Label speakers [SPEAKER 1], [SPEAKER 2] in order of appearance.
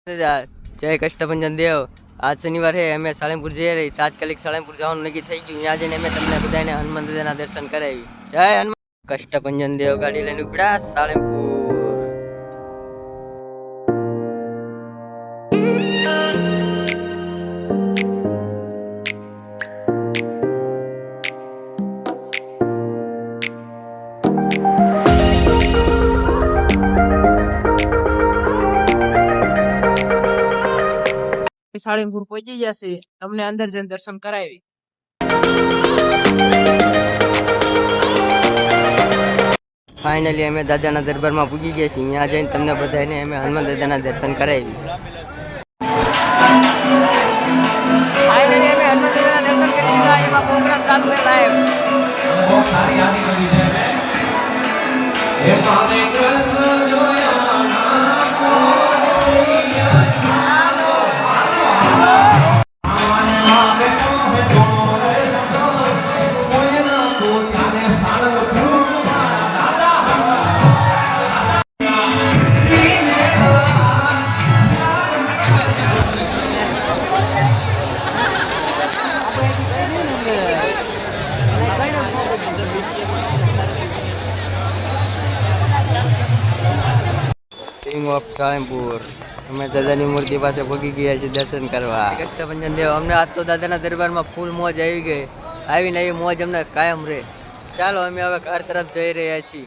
[SPEAKER 1] જય કષ્ટભંજન દેવ। આજ શનિવાર है અમે સાળંગપુર જઈ રહી તાત્કાલિક સાળંગપુર જવાનું નક્કી થઈ ગયું। ત્યાં જઈને અમે તમને બધાને હનુમાન દાદાના દર્શન કરાવી। જય હનુમાન। કષ્ટભંજન દેવ ગાડી લઈને ઉપડ્યા સાળંગપુર।
[SPEAKER 2] સાળંગપુર પહોંચી જશે તમને અંદર જઈને દર્શન કરાવી।
[SPEAKER 1] ફાઇનલી અમે દાદાના દરબારમાં પૂજી ગયા છીએ। ત્યાં જઈને તમને બધાને અમે હનુમાન દાદાના દર્શન કરાવી। ફાઇનલી અમે હનુમાન દાદાના દર્શન કરી લીધા। એમાં પ્રોગ્રામ ચાલુ છે લાઈવ।
[SPEAKER 3] બહુ સારી યાદી કરી છે ને એ પામે કૃષ્ણ જોયા ના કોઈ સૈયા આનો આને માગે કોહે તોરે કોઈ ના તો ત્યાને સાળંગપુર દાદા
[SPEAKER 1] કિંગ ઓફ સાળંગપુર અમે દાદાની મૂર્તિ પાસે પહોંચી ગયા છીએ દર્શન કરવા। કષ્ટભંજન દેવ અમને આજ તો દાદાના દરબારમાં ફૂલ મોજ આવી ગઈ। આવીને એવી મોજ અમને કાયમ રહે। ચાલો અમે હવે ઘર તરફ જઈ રહ્યા છીએ।